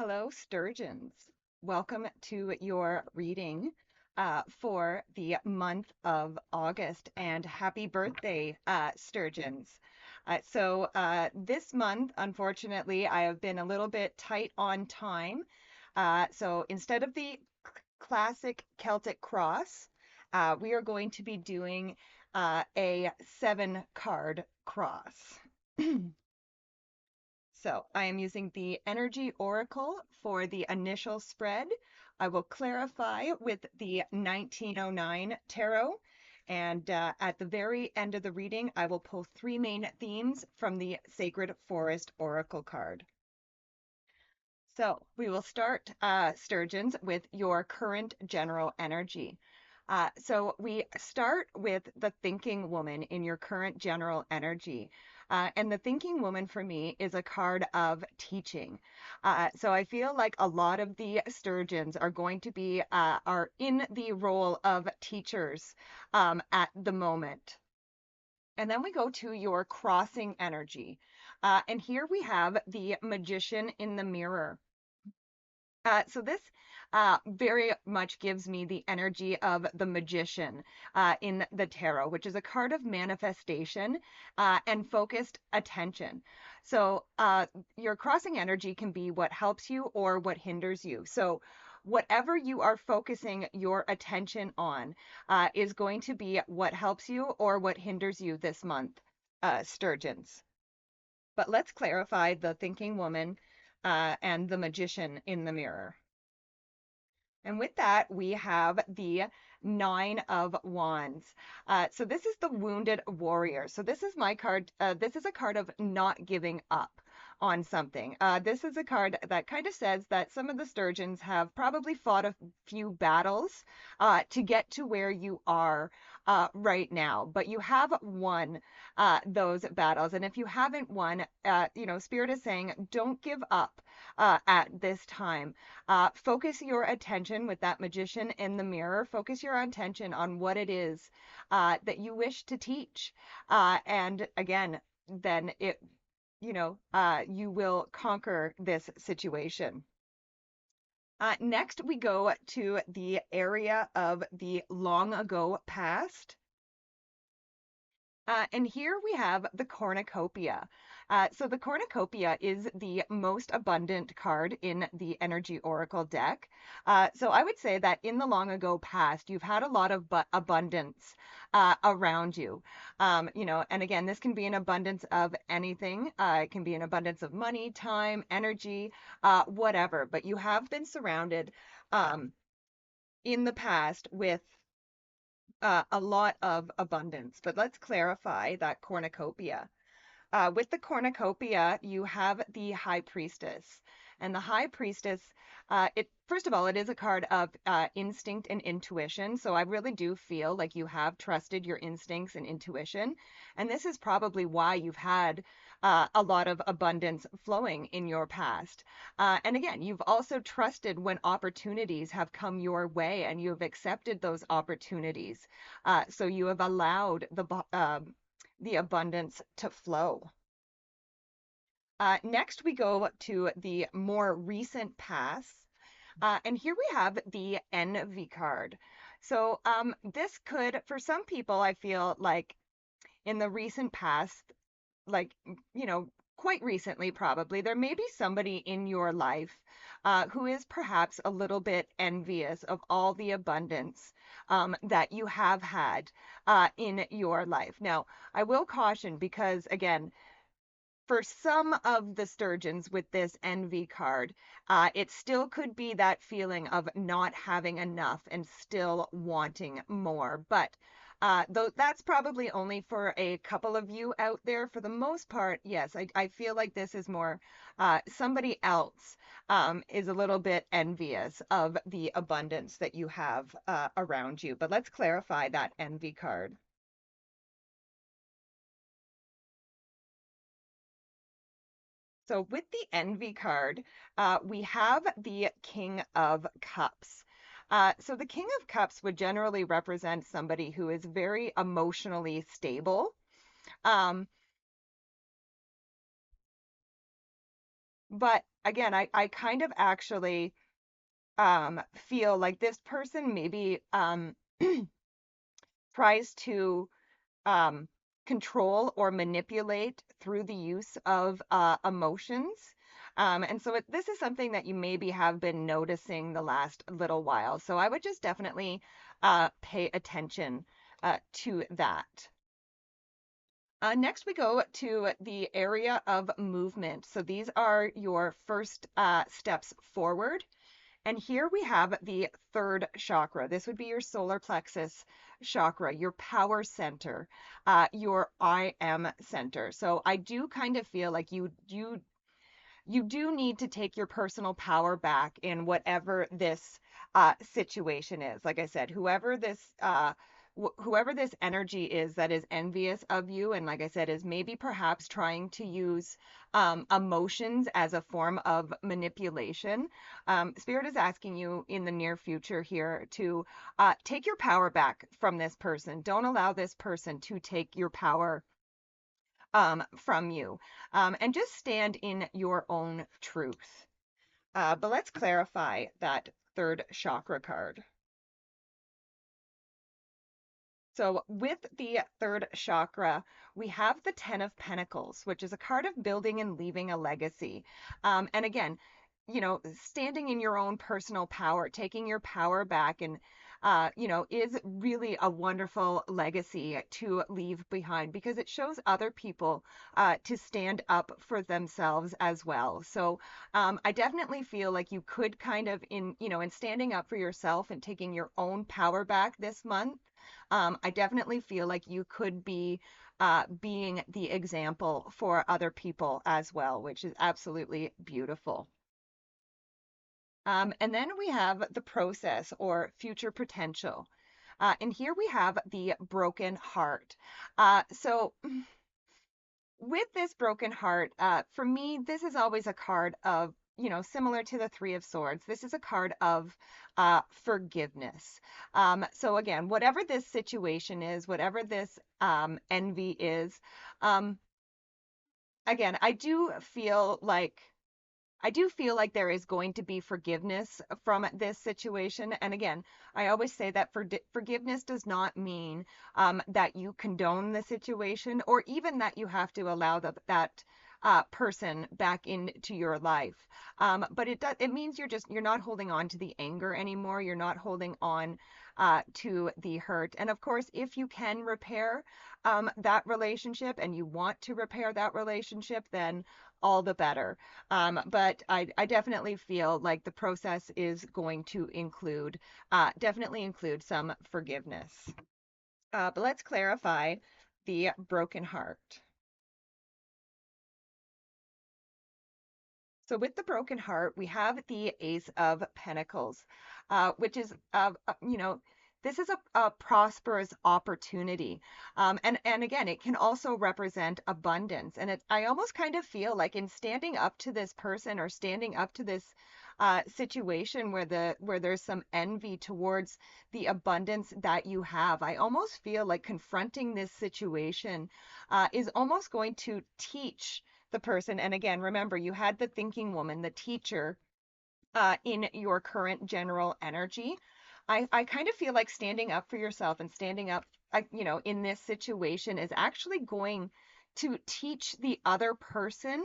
Hello, Sturgeons. Welcome to your reading for the month of August, and happy birthday, Sturgeons. This month, unfortunately, I have been a little bit tight on time. So instead of the classic Celtic cross, we are going to be doing a 7 card cross. So I am using the Energy Oracle for the initial spread. I will clarify with the 1909 Tarot. And at the very end of the reading, I will pull 3 main themes from the Sacred Forest Oracle card. So we will start, Sturgeons, with your current general energy. So we start with the thinking woman in your current general energy. And the thinking woman for me is a card of teaching. So I feel like a lot of the Sturgeons are going to be are in the role of teachers at the moment. And then we go to your crossing energy. And here we have the magician in the mirror. So this very much gives me the energy of the magician in the tarot, which is a card of manifestation and focused attention. So your crossing energy can be what helps you or what hinders you. So whatever you are focusing your attention on is going to be what helps you or what hinders you this month, Sturgeons. But let's clarify the thinking woman and the magician in the mirror. And with that, we have the Nine of Wands. So this is the Wounded Warrior. So this is my card. This is a card of not giving up on something. This is a card that kind of says that some of the Sturgeons have probably fought a few battles to get to where you are right now, but you have won those battles. And if you haven't won, Spirit is saying don't give up at this time. Focus your attention with that magician in the mirror. Focus your attention on what it is that you wish to teach. And again, then you will conquer this situation. Next, we go to the area of the long ago past. And here we have the cornucopia. So the cornucopia is the most abundant card in the Energy Oracle deck. So I would say that in the long ago past, you've had a lot of abundance around you. And again, this can be an abundance of anything. It can be an abundance of money, time, energy, whatever. But you have been surrounded in the past with a lot of abundance. But let's clarify that cornucopia. With the cornucopia, you have the High Priestess. And the High Priestess, it first of all, it is a card of instinct and intuition. So I really do feel like you have trusted your instincts and intuition. And this is probably why you've had a lot of abundance flowing in your past. And again, you've also trusted when opportunities have come your way and you've accepted those opportunities. So you have allowed the abundance to flow. Next, we go to the more recent past. And here we have the envy card. So this could, for some people, I feel like in the recent past, like, quite recently, probably, there may be somebody in your life who is perhaps a little bit envious of all the abundance that you have had in your life. Now, I will caution because, again, for some of the Sturgeons with this envy card, it still could be that feeling of not having enough and still wanting more. But though that's probably only for a couple of you out there. For the most part, yes, I feel like this is more somebody else is a little bit envious of the abundance that you have around you. But let's clarify that envy card. So with the envy card, we have the King of Cups. So the King of Cups would generally represent somebody who is very emotionally stable. Um, But again, I kind of actually feel like this person maybe tries to um, control or manipulate through the use of emotions. And so this is something that you maybe have been noticing the last little while. So I would just definitely pay attention to that. Next, we go to the area of movement. So these are your first steps forward. And here we have the third chakra. This would be your solar plexus chakra, your power center, your I am center. So I do kind of feel like you do need to take your personal power back in whatever this situation is. Like I said, whoever this energy is that is envious of you, and like I said, is maybe perhaps trying to use emotions as a form of manipulation. Spirit is asking you in the near future here to take your power back from this person. Don't allow this person to take your power from you, and just stand in your own truth. But let's clarify that third chakra card. So with the third chakra, we have the Ten of Pentacles, which is a card of building and leaving a legacy. And again, standing in your own personal power, taking your power back and is really a wonderful legacy to leave behind because it shows other people to stand up for themselves as well. So I definitely feel like you could kind of in standing up for yourself and taking your own power back this month. I definitely feel like you could be being the example for other people as well, which is absolutely beautiful. And then we have the process or future potential. And here we have the broken heart. So with this broken heart, for me, this is always a card of, similar to the Three of Swords, this is a card of forgiveness. So again, whatever this situation is, whatever this envy is, um, again, I do feel like there is going to be forgiveness from this situation. And again, I always say that forgiveness does not mean that you condone the situation or even that you have to allow that person back into your life. But it means you're not holding on to the anger anymore. You're not holding on to the hurt. And of course, if you can repair that relationship and you want to repair that relationship, then all the better. But I definitely feel like the process is going to definitely include some forgiveness. But let's clarify the broken heart. So with the broken heart, we have the Ace of Pentacles, which is, this is a prosperous opportunity. And again, it can also represent abundance. And I almost kind of feel like in standing up to this person or standing up to this situation where there's some envy towards the abundance that you have, I almost feel like confronting this situation is almost going to teach the person. And again, remember, you had the thinking woman, the teacher, in your current general energy. I kind of feel like standing up for yourself and standing up, in this situation is actually going to teach the other person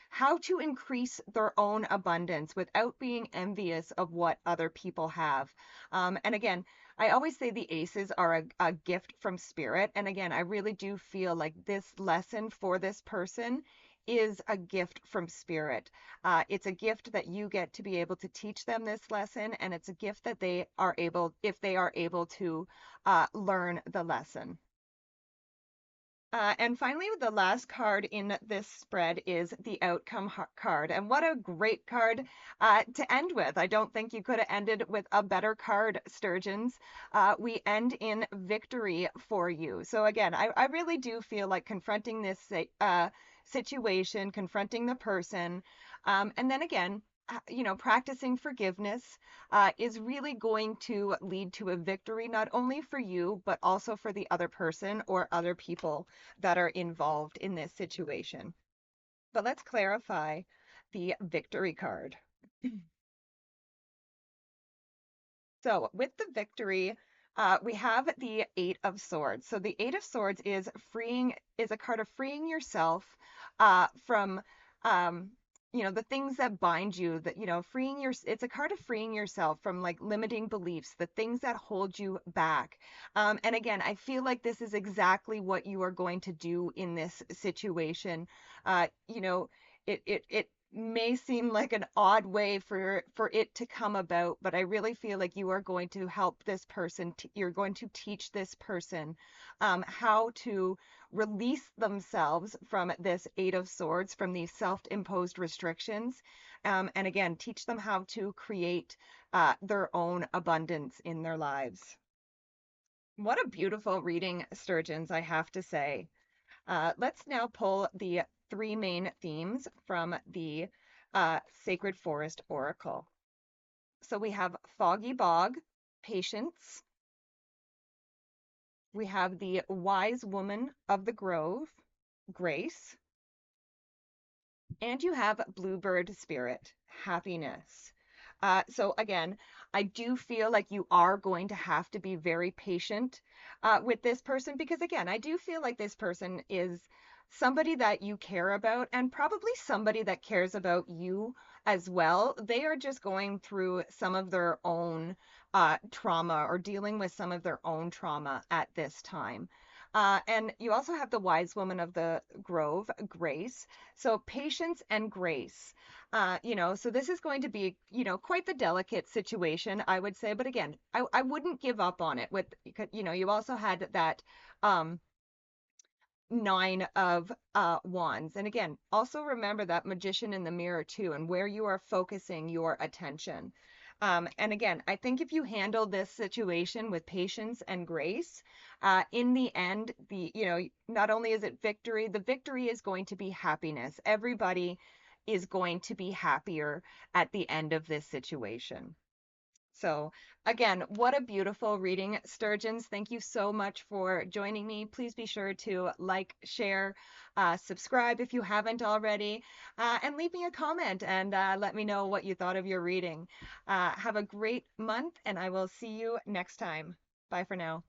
how to increase their own abundance without being envious of what other people have. And again, I always say the aces are a gift from spirit. And again, I really do feel like this lesson for this person is a gift from spirit. It's a gift that you get to be able to teach them this lesson, and it's a gift that if they are able to learn the lesson. And finally, the last card in this spread is the outcome card. And what a great card to end with. I don't think you could have ended with a better card, Sturgeons. We end in victory for you. So again, I really do feel like confronting this situation, confronting the person, and then again, practicing forgiveness is really going to lead to a victory, not only for you, but also for the other person or other people that are involved in this situation. But let's clarify the victory card. So with the victory, we have the Eight of Swords. So the Eight of Swords is a card of freeing yourself from um, the things that bind you, that, it's a card of freeing yourself from like limiting beliefs, the things that hold you back. And again, I feel like this is exactly what you are going to do in this situation. You know, it may seem like an odd way for it to come about, but I really feel like you are going to help this person. You're going to teach this person how to release themselves from this Eight of Swords, from these self-imposed restrictions, and again, teach them how to create their own abundance in their lives. What a beautiful reading, Sturgeons, I have to say. Let's now pull the three main themes from the Sacred Forest Oracle. So we have Foggy Bog, patience. We have the Wise Woman of the Grove, grace. And you have Bluebird Spirit, happiness. So again, I do feel like you are going to have to be very patient with this person because again, I do feel like this person is somebody that you care about and probably somebody that cares about you as well. They are just going through some of their own trauma or dealing with some of their own trauma at this time. And you also have the Wise Woman of the Grove, Grace. So patience and grace. So this is going to be, quite the delicate situation, I would say. But again, I wouldn't give up on it with, you also had that um, Nine of Wands. And again, also remember that Magician in the mirror too, and where you are focusing your attention. And again, I think if you handle this situation with patience and grace, in the end, not only is it victory, the victory is going to be happiness. Everybody is going to be happier at the end of this situation. So, again, what a beautiful reading, Sturgeons. Thank you so much for joining me. Please be sure to like, share, subscribe if you haven't already, and leave me a comment and let me know what you thought of your reading. Have a great month, and I will see you next time. Bye for now.